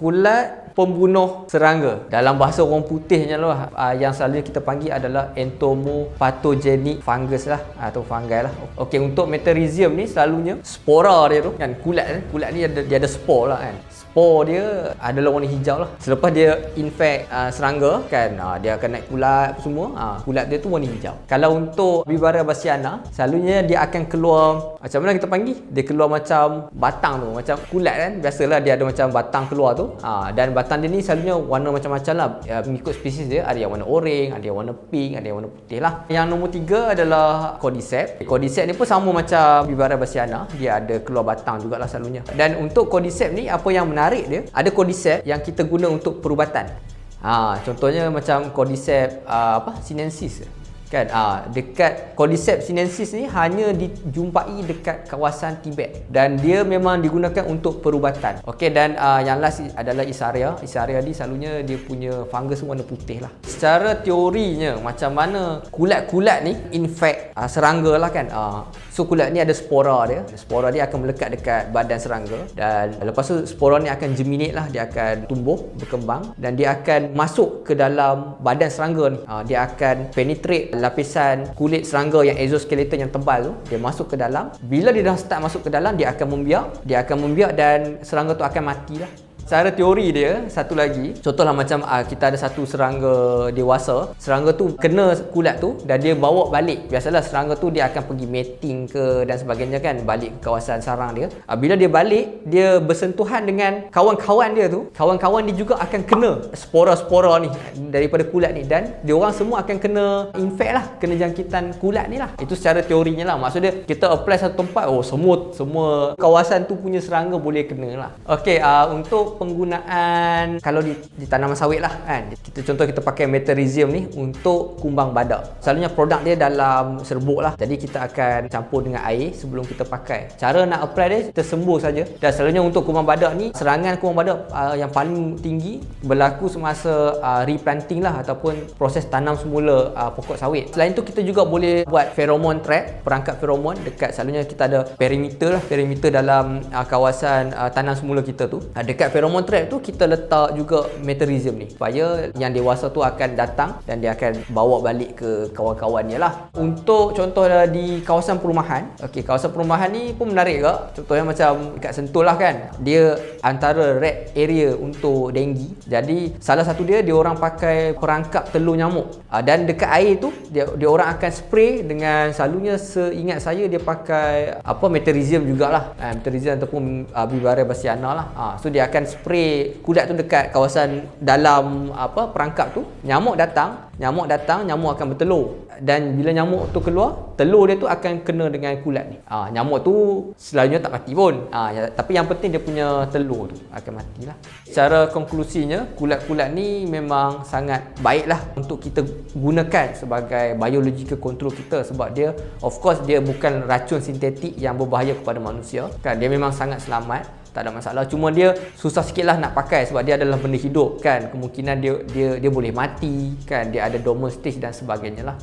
Kulat pembunuh serangga. Dalam bahasa orang putihnya lah, yang selalunya kita panggil adalah entomopathogenic fungus lah, atau fungi lah. Okey, untuk metarhizium ni selalunya spora dia tu kan, kulat ni dia ada spor lah kan. Spor dia adalah warna hijau lah. Selepas dia infect serangga kan, dia akan naik kulat semua. Kulat dia tu warna hijau. Kalau untuk Vivaria bassiana, selalunya dia akan keluar macam mana kita panggil? Dia keluar macam batang tu, macam kulat kan. Biasalah dia ada macam batang keluar tu. Dan batang dia ni selalunya warna macam-macam lah. Mengikut spesies dia, ada yang warna oranye, ada yang warna pink, ada yang warna putih lah. Yang nombor 3 adalah cordyceps. Cordyceps ni pun sama macam Vivaria bassiana, dia ada keluar batang jugalah selalunya. Dan untuk cordyceps ni, apa yang menarik dia, ada cordyceps yang kita guna untuk perubatan. Contohnya macam cordyceps sinensis kan. Dekat cordyceps sinensis ni hanya dijumpai dekat kawasan Tibet dan dia memang digunakan untuk perubatan. Okey, dan yang last adalah Isaria. Isaria ni selalunya dia punya fungus warna putih lah. Secara teorinya, macam mana kulat-kulat ni infect serangga lah kan. So kulat ni ada spora dia. Spora dia akan melekat dekat badan serangga, dan lepas tu spora ni akan germinate lah, dia akan tumbuh, berkembang, dan dia akan masuk ke dalam badan serangga ni. Dia akan penetrate lapisan kulit serangga yang exoskeleton yang tebal tu. Dia masuk ke dalam. Bila dia dah start masuk ke dalam, dia akan membiak dan serangga tu akan mati lah. Secara teori dia, satu lagi, contohlah macam kita ada satu serangga dewasa. Serangga tu kena kulat tu dan dia bawa balik. Biasalah serangga tu dia akan pergi mating ke dan sebagainya kan, balik ke kawasan sarang dia. Bila dia balik, dia bersentuhan dengan kawan-kawan dia tu. Kawan-kawan dia juga akan kena spora-spora ni daripada kulat ni, dan dia orang semua akan kena infect lah, kena jangkitan kulat ni lah. Itu secara teorinya lah. Maksudnya kita apply satu tempat, semua kawasan tu punya serangga boleh kena lah. Okey, untuk penggunaan kalau di tanaman sawit lah kan, kita pakai metarhizium ni untuk kumbang badak. Selalunya produk dia dalam serbuk lah, jadi kita akan campur dengan air sebelum kita pakai. Cara nak apply dia, kita sembur saja. Dan selalunya untuk kumbang badak ni, serangan kumbang badak yang paling tinggi berlaku semasa replanting lah, ataupun proses tanam semula pokok sawit. Selain tu kita juga boleh buat pheromone trap, perangkap pheromone dekat, selalunya kita ada perimeter dalam kawasan tanam semula kita tu. Dekat pheromone trap tu kita letak juga metarhizium ni, supaya yang dewasa tu akan datang dan dia akan bawa balik ke kawan-kawannya lah. Untuk contoh di kawasan perumahan, okey, kawasan perumahan ni pun menarik juga. Contohnya macam dekat Sentul lah kan, dia antara red area untuk denggi. Jadi salah satu dia orang pakai perangkap telur nyamuk, dan dekat air tu dia orang akan spray dengan, selalunya seingat saya dia pakai metarhizium jugalah, metarhizium ataupun Vivaria bassiana lah. So dia akan spray kulat tu dekat kawasan dalam perangkap tu. Nyamuk datang, nyamuk akan bertelur, dan bila nyamuk tu keluar, telur dia tu akan kena dengan kulat ni. Nyamuk tu selalunya tak mati pun, tapi yang penting dia punya telur tu akan matilah. Secara konklusinya, kulat-kulat ni memang sangat baiklah untuk kita gunakan sebagai biological control kita, sebab dia, of course, dia bukan racun sintetik yang berbahaya kepada manusia kan. Dia memang sangat selamat, tak ada masalah. Cuma dia susah sikit lah nak pakai, sebab dia adalah benda hidup kan. Kemungkinan dia boleh mati kan, dia ada dormant stage dan sebagainya lah.